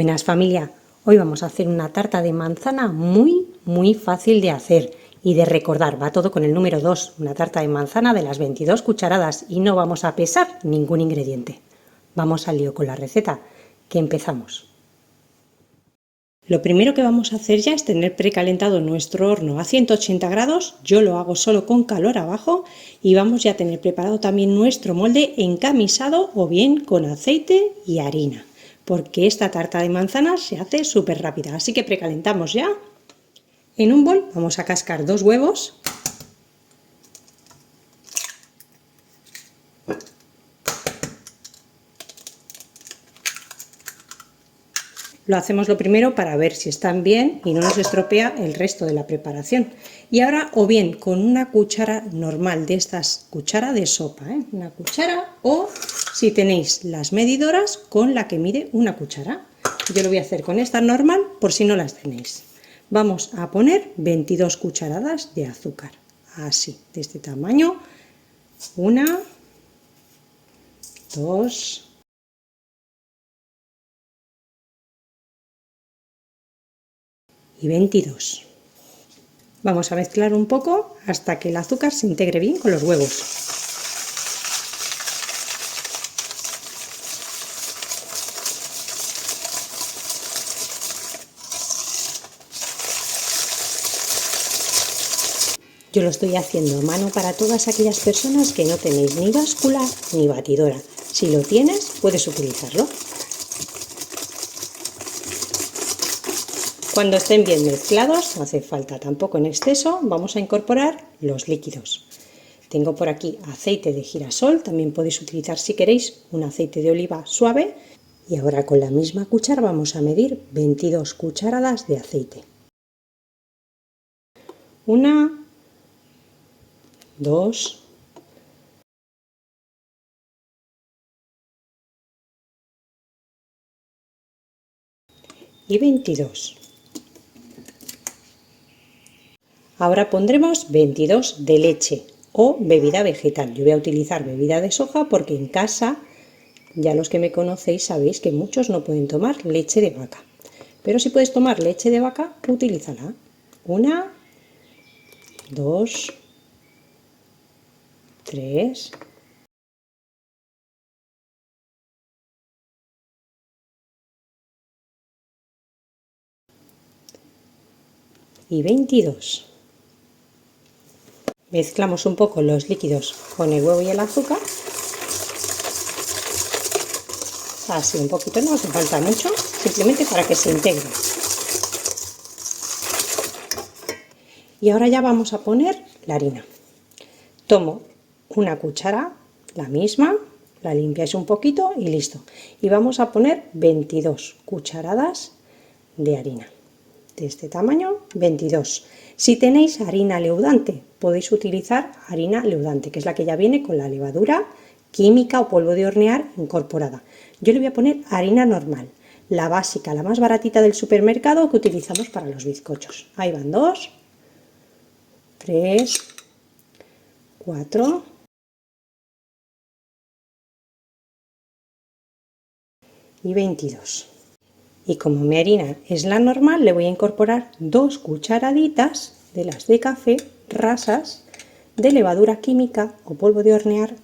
Buenas familia, hoy vamos a hacer una tarta de manzana muy fácil de hacer y de recordar. Va todo con el número 2, una tarta de manzana de las 22 cucharadas y no vamos a pesar ningún ingrediente. Vamos al lío con la receta, que empezamos. Lo primero que vamos a hacer ya es tener precalentado nuestro horno a 180 grados, yo lo hago solo con calor abajo y vamos ya a tener preparado también nuestro molde encamisado o bien con aceite y harina, porque esta tarta de manzanas se hace súper rápida, así que precalentamos ya. En un bol vamos a cascar 2 huevos. Lo hacemos lo primero para ver si están bien y no nos estropea el resto de la preparación. Y ahora o bien con una cuchara normal de estas, cuchara de sopa, una cuchara, o si tenéis las medidoras con la que mide una cuchara. Yo lo voy a hacer con esta normal por si no las tenéis. Vamos a poner 22 cucharadas de azúcar, así, de este tamaño. 1, 2, y 22. Vamos a mezclar un poco hasta que el azúcar se integre bien con los huevos. Yo lo estoy haciendo a mano para todas aquellas personas que no tenéis ni báscula ni batidora. Si lo tienes, puedes utilizarlo. Cuando estén bien mezclados, no hace falta tampoco en exceso, vamos a incorporar los líquidos. Tengo por aquí aceite de girasol, también podéis utilizar si queréis un aceite de oliva suave. Y ahora con la misma cuchara vamos a medir 22 cucharadas de aceite. 1, 2, y 22. Ahora pondremos 22 de leche o bebida vegetal. Yo voy a utilizar bebida de soja porque en casa, ya los que me conocéis sabéis que muchos no pueden tomar leche de vaca. Pero si puedes tomar leche de vaca, utilízala. 1, 2, 3, y 22. Mezclamos un poco los líquidos con el huevo y el azúcar. Así un poquito, no hace falta mucho, simplemente para que se integre. Y ahora ya vamos a poner la harina. Tomo una cuchara, la misma, la limpiáis un poquito y listo. Y vamos a poner 22 cucharadas de harina. De este tamaño, 22. Si tenéis harina leudante, podéis utilizar harina leudante, que es la que ya viene con la levadura química o polvo de hornear incorporada. Yo le voy a poner harina normal, la básica, la más baratita del supermercado que utilizamos para los bizcochos. Ahí van 2, 3, 4 y 22. Y como mi harina es la normal, le voy a incorporar 2 cucharaditas de las de café rasas de levadura química o polvo de hornear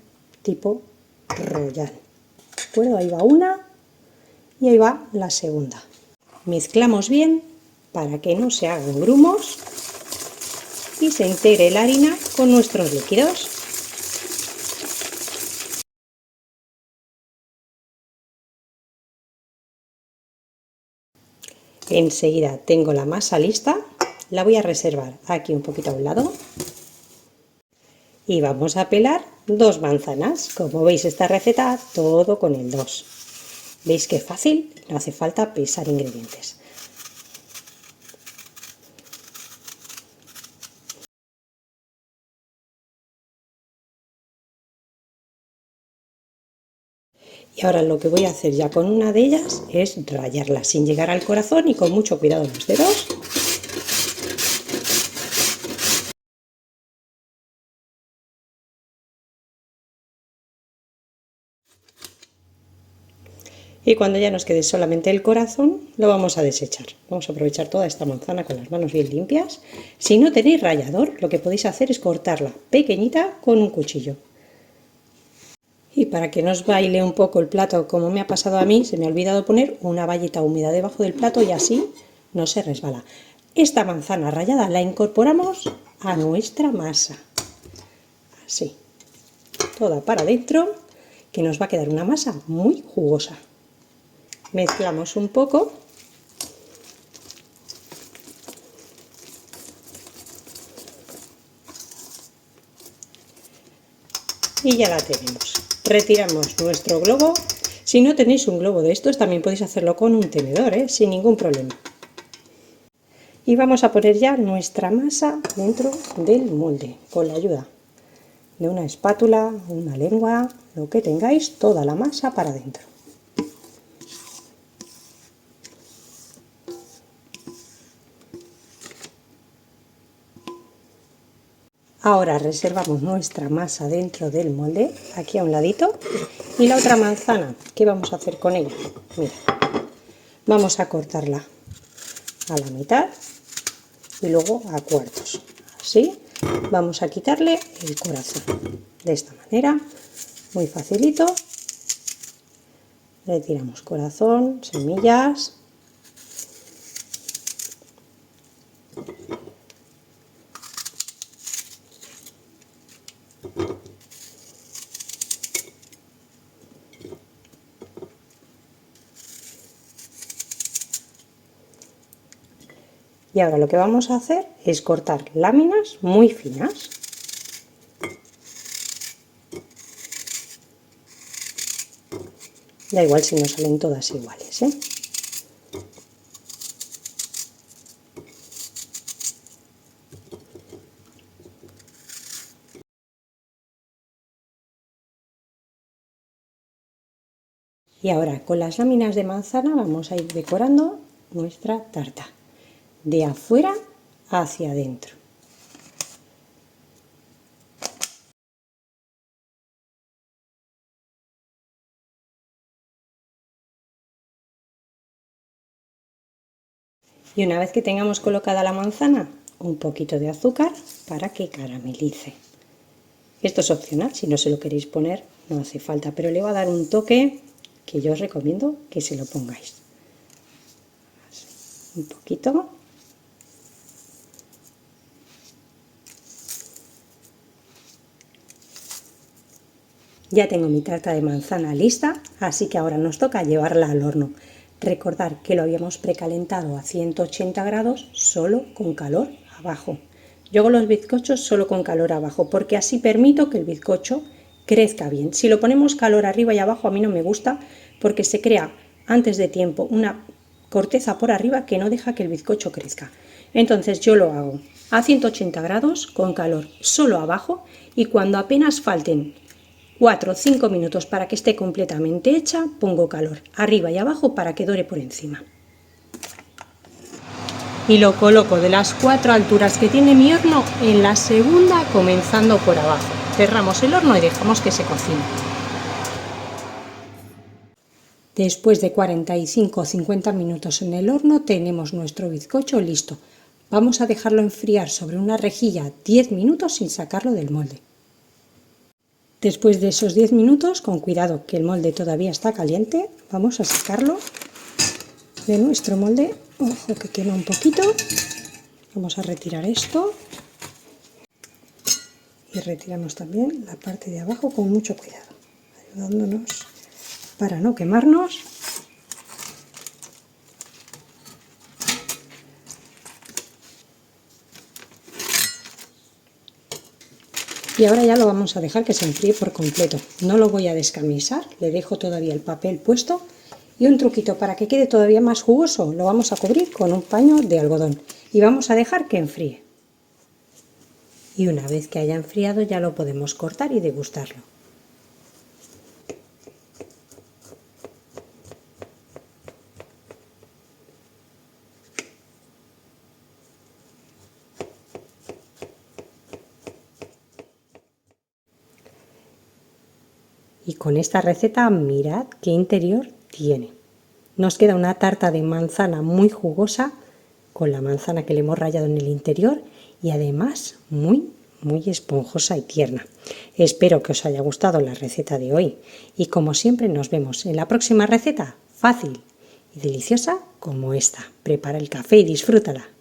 tipo Royal. ¿De acuerdo? Ahí va una y ahí va la segunda. Mezclamos bien para que no se hagan grumos y se integre la harina con nuestros líquidos. Enseguida tengo la masa lista, la voy a reservar aquí un poquito a un lado y vamos a pelar 2 manzanas. Como veis, esta receta todo con el 2. ¿Veis qué fácil? No hace falta pesar ingredientes. Y ahora lo que voy a hacer ya con una de ellas es rallarla sin llegar al corazón y con mucho cuidado en los dedos. Y cuando ya nos quede solamente el corazón, lo vamos a desechar. Vamos a aprovechar toda esta manzana con las manos bien limpias. Si no tenéis rallador, lo que podéis hacer es cortarla pequeñita con un cuchillo. Y para que no os baile un poco el plato como me ha pasado a mí, se me ha olvidado poner una bayeta húmeda debajo del plato y así no se resbala. Esta manzana rallada la incorporamos a nuestra masa. Así, toda para adentro, que nos va a quedar una masa muy jugosa. Mezclamos un poco. Y ya la tenemos. Retiramos nuestro globo. Si no tenéis un globo de estos, también podéis hacerlo con un tenedor, sin ningún problema. Y vamos a poner ya nuestra masa dentro del molde, con la ayuda de una espátula, una lengua, lo que tengáis, toda la masa para adentro. Ahora reservamos nuestra masa dentro del molde, aquí a un ladito, y la otra manzana, ¿qué vamos a hacer con ella? Mira, vamos a cortarla a la mitad y luego a cuartos. Así vamos a quitarle el corazón. De esta manera, muy facilito. Retiramos corazón, semillas. Y ahora lo que vamos a hacer es cortar láminas muy finas. Da igual si no salen todas iguales, Y ahora con las láminas de manzana vamos a ir decorando nuestra tarta, de afuera hacia adentro. Y una vez que tengamos colocada la manzana, un poquito de azúcar para que caramelice. Esto es opcional, si no se lo queréis poner no hace falta, pero le va a dar un toque que yo os recomiendo que se lo pongáis. Así, un poquito. Ya tengo mi tarta de manzana lista, así que ahora nos toca llevarla al horno. Recordar que lo habíamos precalentado a 180 grados solo con calor abajo. Yo hago los bizcochos solo con calor abajo porque así permito que el bizcocho crezca bien. Si lo ponemos calor arriba y abajo a mí no me gusta porque se crea antes de tiempo una corteza por arriba que no deja que el bizcocho crezca. Entonces yo lo hago a 180 grados con calor solo abajo y cuando apenas falten 4 o 5 minutos para que esté completamente hecha, pongo calor arriba y abajo para que dore por encima. Y lo coloco de las 4 alturas que tiene mi horno en la segunda, comenzando por abajo. Cerramos el horno y dejamos que se cocine. Después de 45 o 50 minutos en el horno tenemos nuestro bizcocho listo. Vamos a dejarlo enfriar sobre una rejilla 10 minutos sin sacarlo del molde. Después de esos 10 minutos, con cuidado que el molde todavía está caliente, vamos a sacarlo de nuestro molde. Ojo que quema un poquito. Vamos a retirar esto. Y retiramos también la parte de abajo con mucho cuidado, ayudándonos para no quemarnos. Y ahora ya lo vamos a dejar que se enfríe por completo. No lo voy a descamisar, le dejo todavía el papel puesto. Y un truquito para que quede todavía más jugoso, lo vamos a cubrir con un paño de algodón. Y vamos a dejar que enfríe. Y una vez que haya enfriado ya lo podemos cortar y degustarlo. Y con esta receta mirad qué interior tiene. Nos queda una tarta de manzana muy jugosa, con la manzana que le hemos rallado en el interior y además muy esponjosa y tierna. Espero que os haya gustado la receta de hoy y como siempre nos vemos en la próxima receta fácil y deliciosa como esta. Prepara el café y disfrútala.